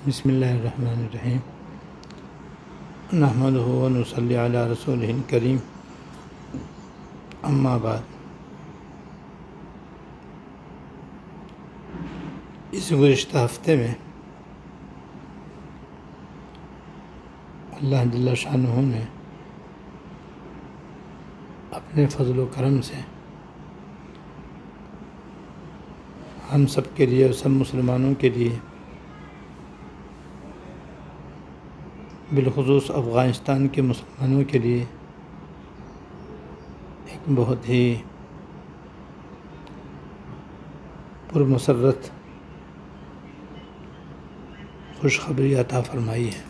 بسم اللہ الرحمن الرحیم نحمدہ و نصلی علی رسولہ الکریم اما بعد۔ اس گزشتہ ہفتے میں اللہ جل شانہ نے اپنے فضل و کرم سے ہم سب کے لیے اور سب مسلمانوں کے لیے، بالخصوص افغانستان کے مسلمانوں کے لیے، ایک بہت ہی پرمسرت خوشخبری عطا فرمائی ہے،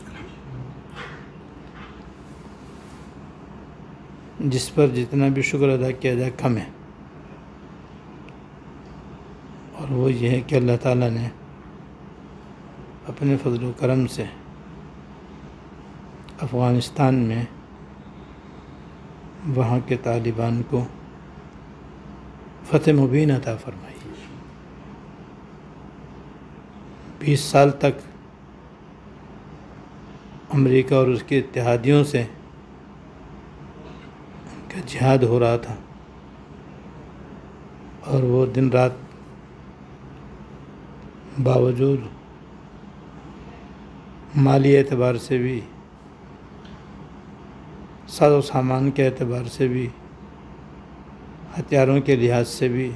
جس پر جتنا بھی شکر ادا کیا جائے کم ہے۔ اور وہ یہ ہے کہ اللہ تعالیٰ نے اپنے فضل و کرم سے افغانستان میں وہاں کے طالبان کو فتح مبین عطا فرمائی۔ 20 سال تک امریکہ اور اس کے اتحادیوں سے ان کا جہاد ہو رہا تھا، اور وہ دن رات باوجود مالی اعتبار سے بھی، ساز و سامان کے اعتبار سے بھی، ہتھیاروں کے لحاظ سے بھی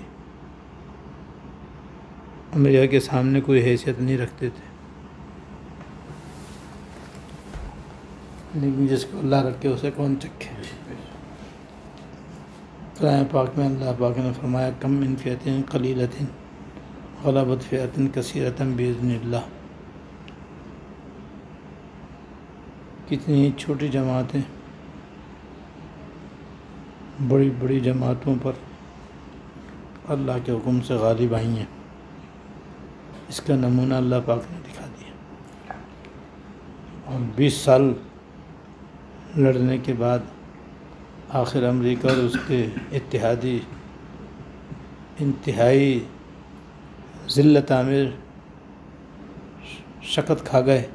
امریکہ کے سامنے کوئی حیثیت نہیں رکھتے تھے، لیکن جس کو اللہ رکھے اسے کون چکھے۔ قرآن پاک میں اللہ پاک نے فرمایا کم من فئۃ قلیلۃ غلبت فئۃ کثیرۃ بإذن اللہ۔ کتنی چھوٹی جماعتیں بڑی بڑی جماعتوں پر اللہ کے حکم سے غالب آئی ہیں۔ اس کا نمونہ اللہ پاک نے دکھا دیا، اور 20 سال لڑنے کے بعد آخر امریکہ اور اس کے اتحادی انتہائی ذلت آمیز شکست کھا گئے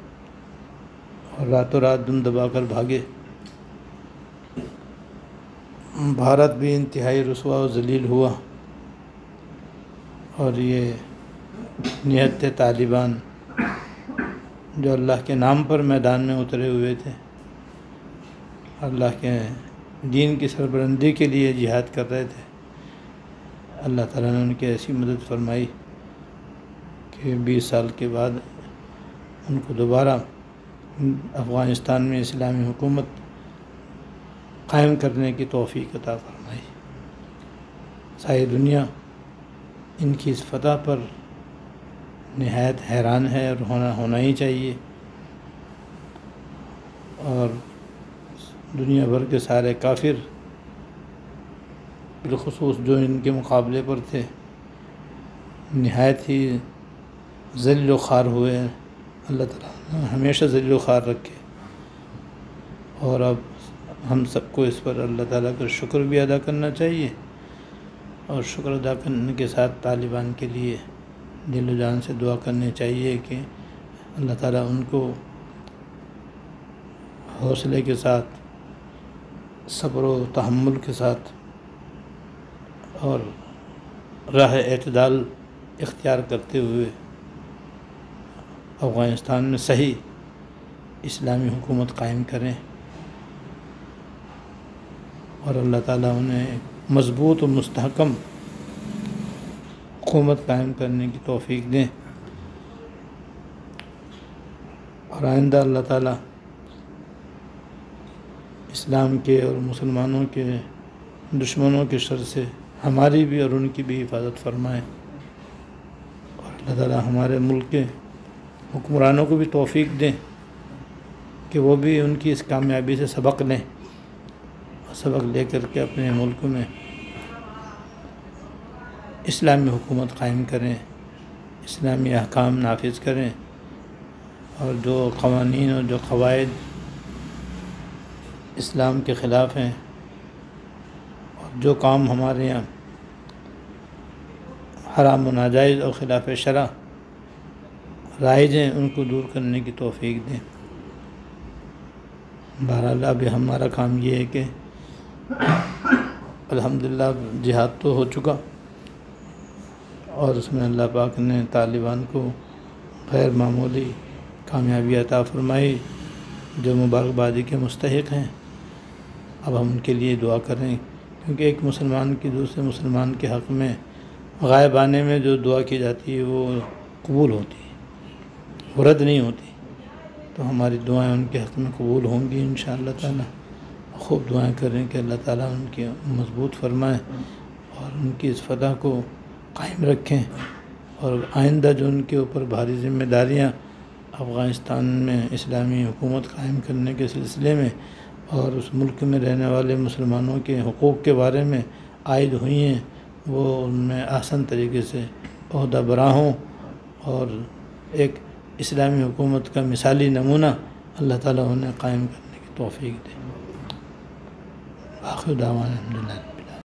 اور راتوں رات دم دبا کر بھاگے۔ بھارت بھی انتہائی رسوا و ذلیل ہوا، اور یہ نہتے طالبان جو اللہ کے نام پر میدان میں اترے ہوئے تھے، اللہ کے دین کی سربلندی کے لیے جہاد کر رہے تھے، اللہ تعالیٰ نے ان کی ایسی مدد فرمائی کہ 20 سال کے بعد ان کو دوبارہ افغانستان میں اسلامی حکومت قائم کرنے کی توفیق عطا فرمائی۔ ساری دنیا ان کی اس فتح پر نہایت حیران ہے، اور ہونا ہی چاہیے، اور دنیا بھر کے سارے کافر بالخصوص جو ان کے مقابلے پر تھے نہایت ہی ذلیل و خوار ہوئے ہیں۔ اللہ تعالیٰ ہمیشہ ذلیل و خوار رکھے، اور اب ہم سب کو اس پر اللہ تعالیٰ کا شکر بھی ادا کرنا چاہیے، اور شکر ادا کرنے کے ساتھ طالبان کے لیے دل و جان سے دعا کرنی چاہیے کہ اللہ تعالیٰ ان کو حوصلے کے ساتھ، صبر و تحمل کے ساتھ اور راہ اعتدال اختیار کرتے ہوئے افغانستان میں صحیح اسلامی حکومت قائم کریں، اور اللہ تعالیٰ انہیں مضبوط و مستحکم حکومت قائم کرنے کی توفیق دیں، اور آئندہ اللہ تعالیٰ اسلام کے اور مسلمانوں کے دشمنوں کے شر سے ہماری بھی اور ان کی بھی حفاظت فرمائیں، اور اللہ تعالیٰ ہمارے ملک کے حکمرانوں کو بھی توفیق دیں کہ وہ بھی ان کی اس کامیابی سے سبق لیں، اور سبق لے کر کے اپنے ملک میں اسلامی حکومت قائم کریں، اسلامی احکام نافذ کریں، اور جو قوانین اور جو قواعد اسلام کے خلاف ہیں، اور جو کام ہمارے یہاں حرام و ناجائز اور خلاف شرع رائج ہیں ان کو دور کرنے کی توفیق دیں۔ بہرحال اب ہمارا کام یہ ہے کہ الحمدللہ جہاد تو ہو چکا، اور اس میں اللہ پاک نے طالبان کو غیر معمولی کامیابی عطا فرمائی، جو مبارکبادی کے مستحق ہیں۔ اب ہم ان کے لیے دعا کریں، کیونکہ ایک مسلمان کی دوسرے مسلمان کے حق میں غائب آنے میں جو دعا کی جاتی ہے وہ قبول ہوتی ہے، وہ رد نہیں ہوتی۔ تو ہماری دعائیں ان کے حق میں قبول ہوں گی انشاءاللہ تعالی۔ خوب دعائیں کریں کہ اللہ تعالیٰ ان کی مضبوط فرمائے اور ان کی اس فتح کو قائم رکھیں، اور آئندہ جو ان کے اوپر بھاری ذمہ داریاں افغانستان میں اسلامی حکومت قائم کرنے کے سلسلے میں اور اس ملک میں رہنے والے مسلمانوں کے حقوق کے بارے میں عائد ہوئی ہیں، وہ ان میں آسان طریقے سے عہدہ برآں ہوں، اور ایک اسلامی حکومت کا مثالی نمونہ اللہ تعالیٰ انہیں قائم کرنے کی توفیق دے۔ آخر دعوانا الحمدللہ۔